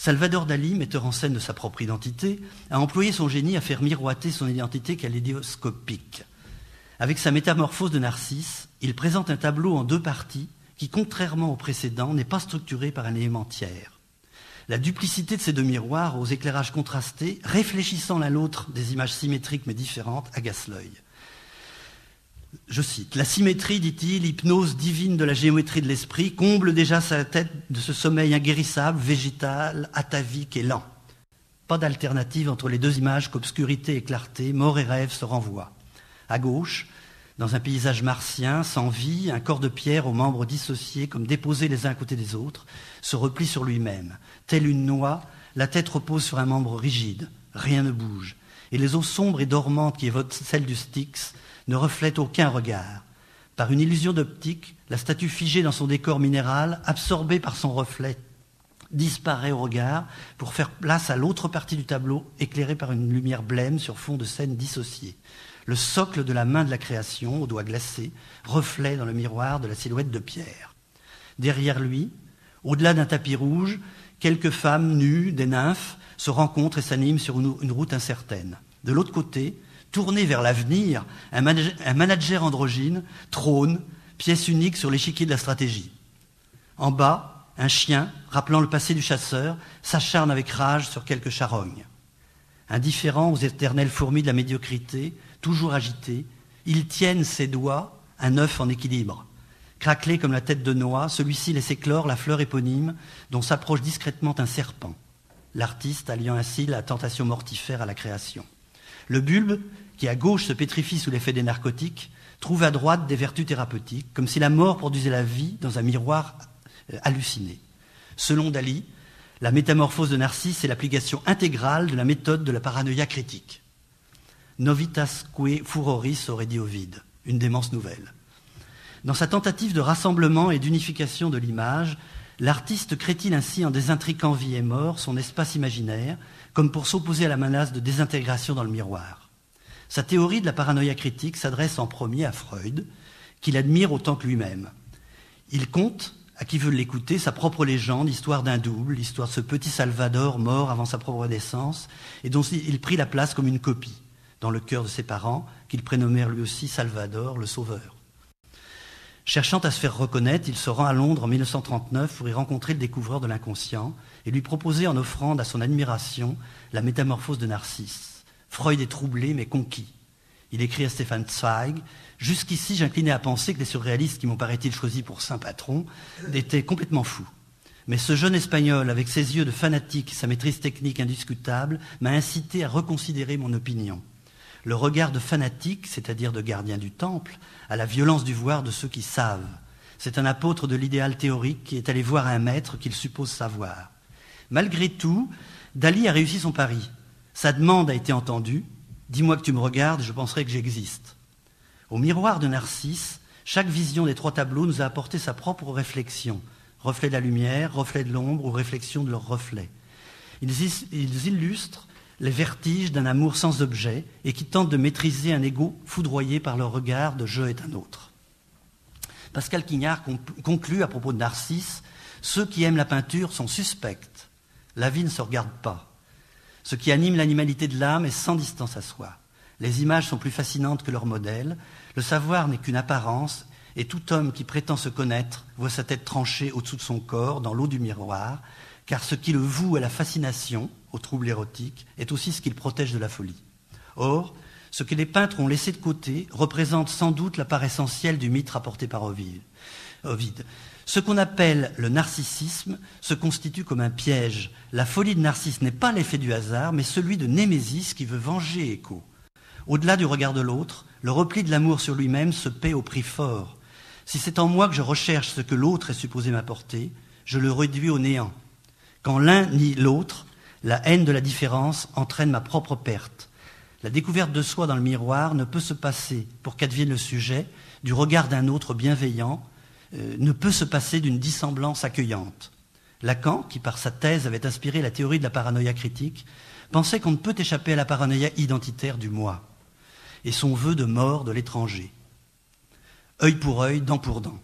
Salvador Dali, metteur en scène de sa propre identité, a employé son génie à faire miroiter son identité kaléidoscopique. Avec sa métamorphose de Narcisse, il présente un tableau en 2 parties qui, contrairement au précédent, n'est pas structuré par un élément tiers. La duplicité de ces 2 miroirs, aux éclairages contrastés, réfléchissant l'un l'autre des images symétriques mais différentes, agace l'œil. Je cite, « La symétrie, dit-il, hypnose divine de la géométrie de l'esprit, comble déjà sa tête de ce sommeil inguérissable, végétal, atavique et lent. Pas d'alternative entre les 2 images qu'obscurité et clarté, mort et rêve se renvoient. À gauche, dans un paysage martien, sans vie, un corps de pierre aux membres dissociés, comme déposés les uns à côté des autres, se replie sur lui-même. Telle une noix, la tête repose sur un membre rigide, rien ne bouge, et les eaux sombres et dormantes qui évoquent celles du Styx ne reflètent aucun regard. Par une illusion d'optique, la statue figée dans son décor minéral, absorbée par son reflet, disparaît au regard pour faire place à l'autre partie du tableau, éclairée par une lumière blême sur fond de scène dissociée. Le socle de la main de la création, aux doigts glacés, reflet dans le miroir de la silhouette de pierre. Derrière lui, au-delà d'un tapis rouge, quelques femmes nues, des nymphes, se rencontrent et s'animent sur une route incertaine. De l'autre côté, tourné vers l'avenir, un manager androgyne trône, pièce unique sur l'échiquier de la stratégie. En bas, un chien, rappelant le passé du chasseur, s'acharne avec rage sur quelques charognes. Indifférent aux éternelles fourmis de la médiocrité, toujours agités, ils tiennent ses doigts un œuf en équilibre. Craquelé comme la tête de noix, celui-ci laisse éclore la fleur éponyme dont s'approche discrètement un serpent, l'artiste alliant ainsi la tentation mortifère à la création. Le bulbe, qui à gauche se pétrifie sous l'effet des narcotiques, trouve à droite des vertus thérapeutiques, comme si la mort produisait la vie dans un miroir halluciné. Selon Dali, la métamorphose de Narcisse est l'application intégrale de la méthode de la paranoïa critique. Novitasque furoris, aurait dit Ovide, une démence nouvelle. Dans sa tentative de rassemblement et d'unification de l'image, l'artiste crée-t-il ainsi en désintriquant vie et mort son espace imaginaire, comme pour s'opposer à la menace de désintégration dans le miroir. Sa théorie de la paranoïa critique s'adresse en premier à Freud, qu'il admire autant que lui-même. Il conte, à qui veut l'écouter, sa propre légende, l'histoire d'un double, l'histoire de ce petit Salvador mort avant sa propre naissance, et dont il prit la place comme une copie, dans le cœur de ses parents, qu'ils prénommèrent lui aussi Salvador, le Sauveur. Cherchant à se faire reconnaître, il se rend à Londres en 1939 pour y rencontrer le découvreur de l'inconscient et lui proposer en offrande à son admiration la métamorphose de Narcisse. Freud est troublé mais conquis. Il écrit à Stefan Zweig « Jusqu'ici, j'inclinais à penser que les surréalistes qui m'ont, paraît-il, choisi pour saint patron étaient complètement fous. Mais ce jeune Espagnol, avec ses yeux de fanatique et sa maîtrise technique indiscutable, m'a incité à reconsidérer mon opinion. Le regard de fanatique, c'est-à-dire de gardien du temple, a la violence du voir de ceux qui savent. C'est un apôtre de l'idéal théorique qui est allé voir un maître qu'il suppose savoir. Malgré tout, Dali a réussi son pari. Sa demande a été entendue. Dis-moi que tu me regardes, je penserai que j'existe. Au miroir de Narcisse, chaque vision des 3 tableaux nous a apporté sa propre réflexion. Reflet de la lumière, reflet de l'ombre ou réflexion de leur reflet. Ils illustrent les vertiges d'un amour sans objet et qui tentent de maîtriser un ego foudroyé par leur regard de « je est un autre ». Pascal Quignard conclut à propos de Narcisse « Ceux qui aiment la peinture sont suspects. La vie ne se regarde pas. Ce qui anime l'animalité de l'âme est sans distance à soi. Les images sont plus fascinantes que leurs modèles. Le savoir n'est qu'une apparence et tout homme qui prétend se connaître voit sa tête tranchée au-dessous de son corps, dans l'eau du miroir, car ce qui le voue à la fascination, au trouble érotique, est aussi ce qui le protège de la folie. Or, ce que les peintres ont laissé de côté représente sans doute la part essentielle du mythe rapporté par Ovide. Ce qu'on appelle le narcissisme se constitue comme un piège. La folie de Narcisse n'est pas l'effet du hasard, mais celui de Némésis qui veut venger Écho. Au-delà du regard de l'autre, le repli de l'amour sur lui-même se paie au prix fort. Si c'est en moi que je recherche ce que l'autre est supposé m'apporter, je le réduis au néant. Quand l'un nie l'autre, la haine de la différence entraîne ma propre perte. La découverte de soi dans le miroir ne peut se passer, pour qu'advienne le sujet, du regard d'un autre bienveillant, ne peut se passer d'une dissemblance accueillante. Lacan, qui par sa thèse avait inspiré la théorie de la paranoïa critique, pensait qu'on ne peut échapper à la paranoïa identitaire du moi et son vœu de mort de l'étranger. Œil pour œil, dent pour dent.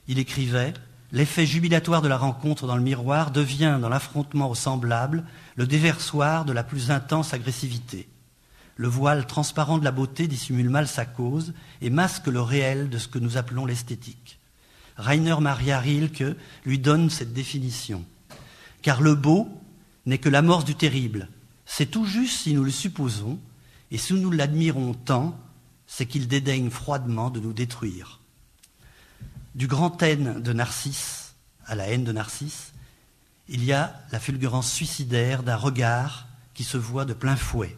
Il écrivait l'effet jubilatoire de la rencontre dans le miroir devient, dans l'affrontement au semblable, le déversoir de la plus intense agressivité. Le voile transparent de la beauté dissimule mal sa cause et masque le réel de ce que nous appelons l'esthétique. Rainer Maria Rilke lui donne cette définition. Car le beau n'est que l'amorce du terrible. C'est tout juste si nous le supposons, et si nous l'admirons tant, c'est qu'il dédaigne froidement de nous détruire. Du grand haine de Narcisse à la haine de Narcisse, il y a la fulgurance suicidaire d'un regard qui se voit de plein fouet.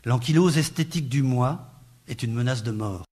L'ankylose esthétique du moi est une menace de mort.